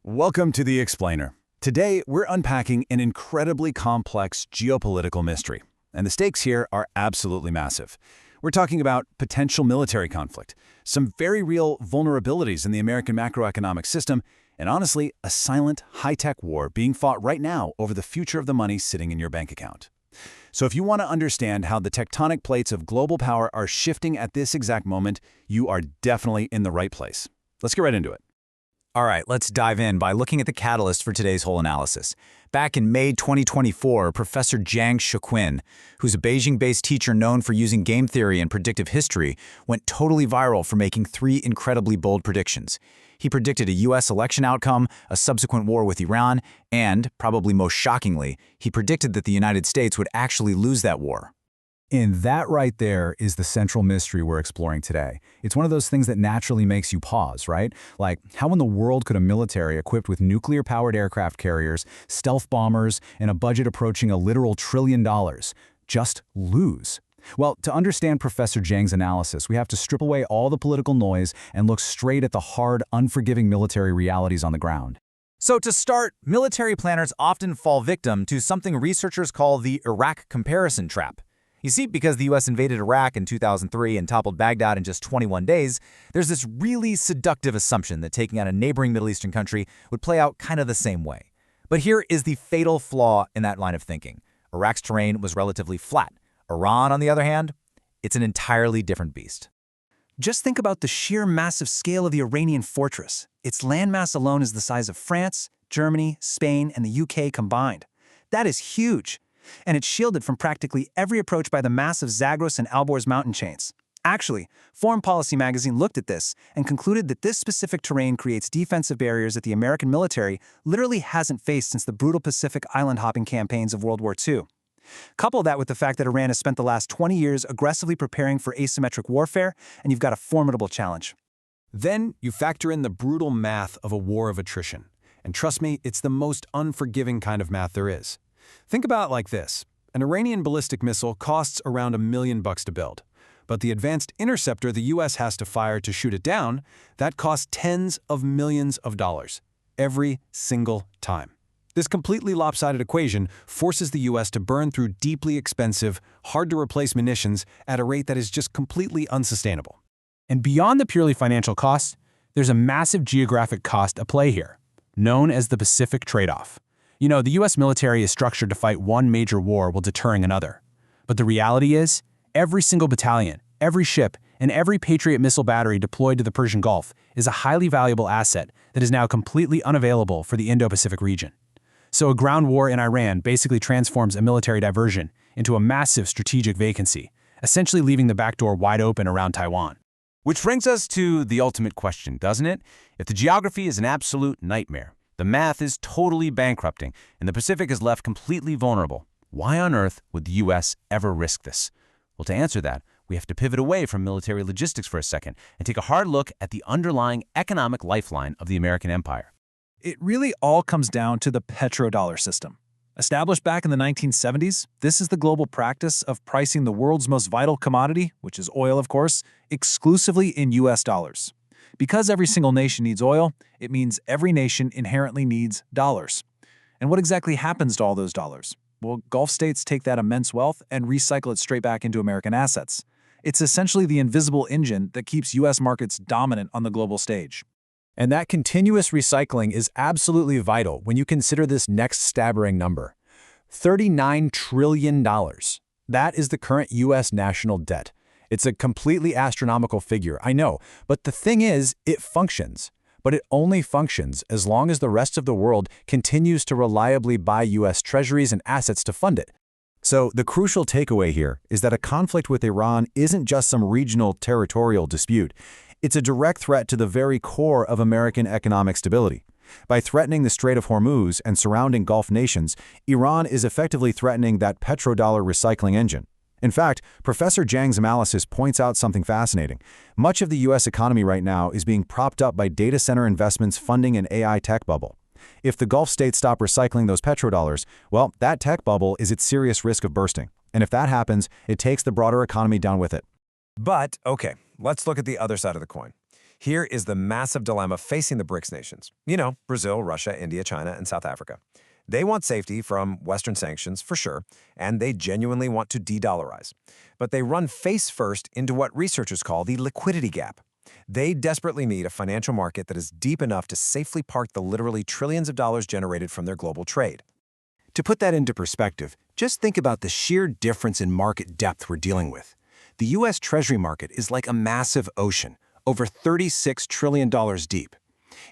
Welcome to The Explainer. Today, we're unpacking an incredibly complex geopolitical mystery, and the stakes here are absolutely massive. We're talking about potential military conflict, some very real vulnerabilities in the American macroeconomic system, and honestly, a silent, high-tech war being fought right now over the future of the money sitting in your bank account. So if you want to understand how the tectonic plates of global power are shifting at this exact moment, you are definitely in the right place. Let's get right into it. All right, let's dive in by looking at the catalyst for today's whole analysis. Back in May 2024, Professor Jiang Shequin, who's a Beijing-based teacher known for using game theory and predictive history, went totally viral for making three incredibly bold predictions. He predicted a U.S. election outcome, a subsequent war with Iran, and, probably most shockingly, he predicted that the United States would actually lose that war. And that right there is the central mystery we're exploring today. It's one of those things that naturally makes you pause, right? Like, how in the world could a military equipped with nuclear-powered aircraft carriers, stealth bombers, and a budget approaching a literal $1 trillion just lose? Well, to understand Professor Jiang's analysis, we have to strip away all the political noise and look straight at the hard, unforgiving military realities on the ground. So to start, military planners often fall victim to something researchers call the Iraq comparison trap. You see, because the U.S. invaded Iraq in 2003 and toppled Baghdad in just 21 days, there's this really seductive assumption that taking out a neighboring Middle Eastern country would play out kind of the same way. But here is the fatal flaw in that line of thinking. Iraq's terrain was relatively flat. Iran, on the other hand, it's an entirely different beast. Just think about the sheer massive scale of the Iranian fortress. Its landmass alone is the size of France, Germany, Spain, and the UK combined. That is huge. And it's shielded from practically every approach by the massive Zagros and Alborz mountain chains. Actually, Foreign Policy magazine looked at this and concluded that this specific terrain creates defensive barriers that the American military literally hasn't faced since the brutal Pacific island-hopping campaigns of World War II. Couple that with the fact that Iran has spent the last 20 years aggressively preparing for asymmetric warfare, and you've got a formidable challenge. Then you factor in the brutal math of a war of attrition. And trust me, it's the most unforgiving kind of math there is. Think about it like this. An Iranian ballistic missile costs around $1 million to build. But the advanced interceptor the U.S. has to fire to shoot it down, that costs tens of millions of dollars every single time. This completely lopsided equation forces the U.S. to burn through deeply expensive, hard-to-replace munitions at a rate that is just completely unsustainable. And beyond the purely financial cost, there's a massive geographic cost at play here, known as the Pacific trade-off. You know, the U.S. military is structured to fight one major war while deterring another. But the reality is, every single battalion, every ship, and every Patriot missile battery deployed to the Persian Gulf is a highly valuable asset that is now completely unavailable for the Indo-Pacific region. So a ground war in Iran basically transforms a military diversion into a massive strategic vacancy, essentially leaving the back door wide open around Taiwan. Which brings us to the ultimate question, doesn't it? If the geography is an absolute nightmare, the math is totally bankrupting, and the Pacific is left completely vulnerable, why on earth would the U.S. ever risk this? Well, to answer that, we have to pivot away from military logistics for a second and take a hard look at the underlying economic lifeline of the American empire. It really all comes down to the petrodollar system. Established back in the 1970s, this is the global practice of pricing the world's most vital commodity, which is oil, of course, exclusively in U.S. dollars. Because every single nation needs oil, it means every nation inherently needs dollars. And what exactly happens to all those dollars? Well, Gulf states take that immense wealth and recycle it straight back into American assets. It's essentially the invisible engine that keeps U.S. markets dominant on the global stage. And that continuous recycling is absolutely vital when you consider this next staggering number. $39 trillion. That is the current U.S. national debt. It's a completely astronomical figure, I know, but the thing is, it functions. But it only functions as long as the rest of the world continues to reliably buy U.S. treasuries and assets to fund it. So the crucial takeaway here is that a conflict with Iran isn't just some regional territorial dispute. It's a direct threat to the very core of American economic stability. By threatening the Strait of Hormuz and surrounding Gulf nations, Iran is effectively threatening that petrodollar recycling engine. In fact, Professor Jiang's analysis points out something fascinating. Much of the U.S. economy right now is being propped up by data center investments funding an AI tech bubble. If the Gulf states stop recycling those petrodollars, well, that tech bubble is at serious risk of bursting. And if that happens, it takes the broader economy down with it. But, okay, let's look at the other side of the coin. Here is the massive dilemma facing the BRICS nations. You know, Brazil, Russia, India, China, and South Africa. They want safety from Western sanctions, for sure, and they genuinely want to de-dollarize. But they run face first into what researchers call the liquidity gap. They desperately need a financial market that is deep enough to safely park the literally trillions of dollars generated from their global trade. To put that into perspective, just think about the sheer difference in market depth we're dealing with. The U.S. Treasury market is like a massive ocean, over $36 trillion deep.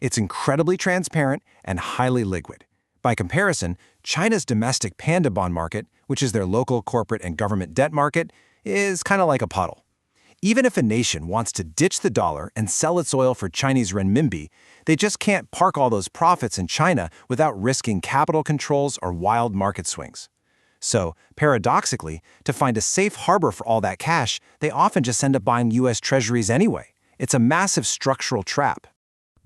It's incredibly transparent and highly liquid. By comparison, China's domestic panda bond market, which is their local corporate and government debt market, is kind of like a puddle. Even if a nation wants to ditch the dollar and sell its oil for Chinese renminbi, they just can't park all those profits in China without risking capital controls or wild market swings. So, paradoxically, to find a safe harbor for all that cash, they often just end up buying U.S. treasuries anyway. It's a massive structural trap.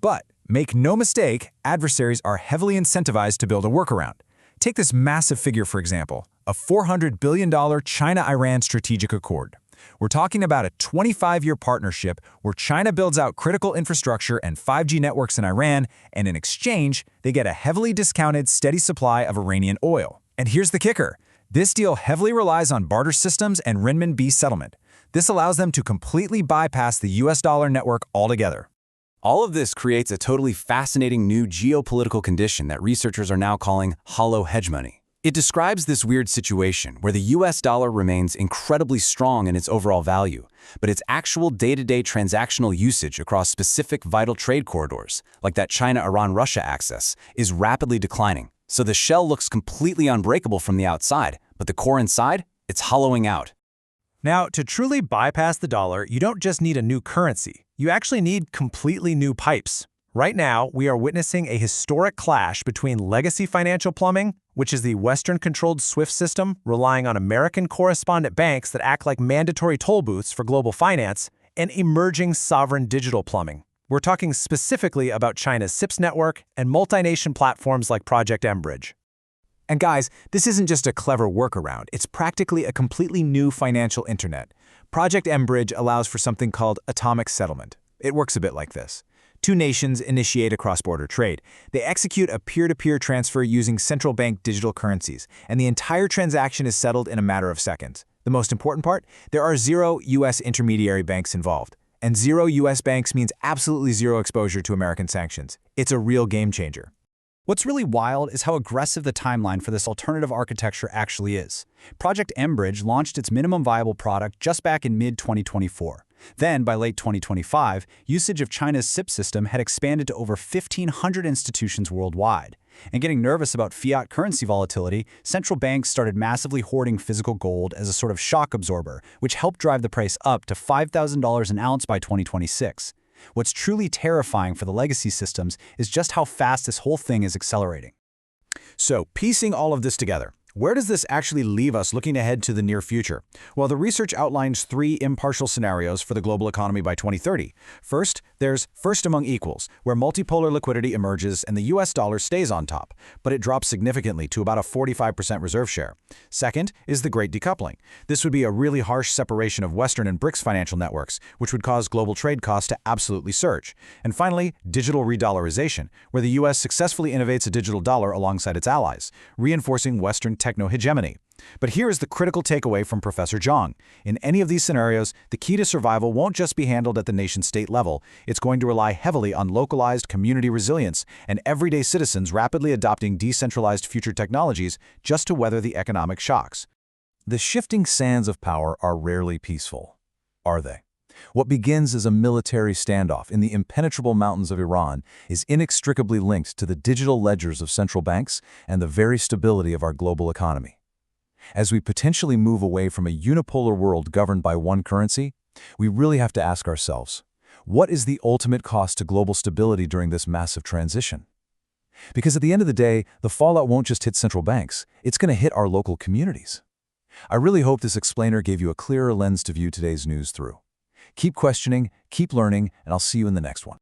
But make no mistake, adversaries are heavily incentivized to build a workaround. Take this massive figure, for example, a $400 billion China-Iran strategic accord. We're talking about a 25-year partnership where China builds out critical infrastructure and 5G networks in Iran, and in exchange, they get a heavily discounted, steady supply of Iranian oil. And here's the kicker. This deal heavily relies on barter systems and renminbi settlement. This allows them to completely bypass the US dollar network altogether. All of this creates a totally fascinating new geopolitical condition that researchers are now calling hollow hegemony. It describes this weird situation where the US dollar remains incredibly strong in its overall value, but its actual day-to-day transactional usage across specific vital trade corridors, like that China-Iran-Russia axis, is rapidly declining. So the shell looks completely unbreakable from the outside, but the core inside, it's hollowing out. Now, to truly bypass the dollar, you don't just need a new currency. You actually need completely new pipes. Right now, we are witnessing a historic clash between legacy financial plumbing, which is the Western-controlled SWIFT system relying on American correspondent banks that act like mandatory toll booths for global finance, and emerging sovereign digital plumbing. We're talking specifically about China's CIPS network and multi-nation platforms like Project Enbridge. And guys, this isn't just a clever workaround, it's practically a completely new financial internet. Project Enbridge allows for something called atomic settlement. It works a bit like this. Two nations initiate a cross-border trade. They execute a peer-to-peer transfer using central bank digital currencies, and the entire transaction is settled in a matter of seconds. The most important part? There are 0 U.S. intermediary banks involved. And 0 U.S. banks means absolutely zero exposure to American sanctions. It's a real game changer. What's really wild is how aggressive the timeline for this alternative architecture actually is. Project Enbridge launched its minimum viable product just back in mid-2024. Then, by late 2025, usage of China's CIPS system had expanded to over 1,500 institutions worldwide. And getting nervous about fiat currency volatility, central banks started massively hoarding physical gold as a sort of shock absorber, which helped drive the price up to $5,000 an ounce by 2026. What's truly terrifying for the legacy systems is just how fast this whole thing is accelerating. So, piecing all of this together, where does this actually leave us looking ahead to the near future? Well, the research outlines 3 impartial scenarios for the global economy by 2030. First, there's first among equals, where multipolar liquidity emerges and the US dollar stays on top, but it drops significantly to about a 45% reserve share. Second is the great decoupling. This would be a really harsh separation of Western and BRICS financial networks, which would cause global trade costs to absolutely surge. And finally, digital re-dollarization, where the US successfully innovates a digital dollar alongside its allies, reinforcing Western techno-hegemony. But here is the critical takeaway from Professor Zhang. In any of these scenarios, the key to survival won't just be handled at the nation-state level. It's going to rely heavily on localized community resilience and everyday citizens rapidly adopting decentralized future technologies just to weather the economic shocks. The shifting sands of power are rarely peaceful, are they? What begins as a military standoff in the impenetrable mountains of Iran is inextricably linked to the digital ledgers of central banks and the very stability of our global economy. As we potentially move away from a unipolar world governed by one currency, we really have to ask ourselves, what is the ultimate cost to global stability during this massive transition? Because at the end of the day, the fallout won't just hit central banks, it's going to hit our local communities. I really hope this explainer gave you a clearer lens to view today's news through. Keep questioning, keep learning, and I'll see you in the next one.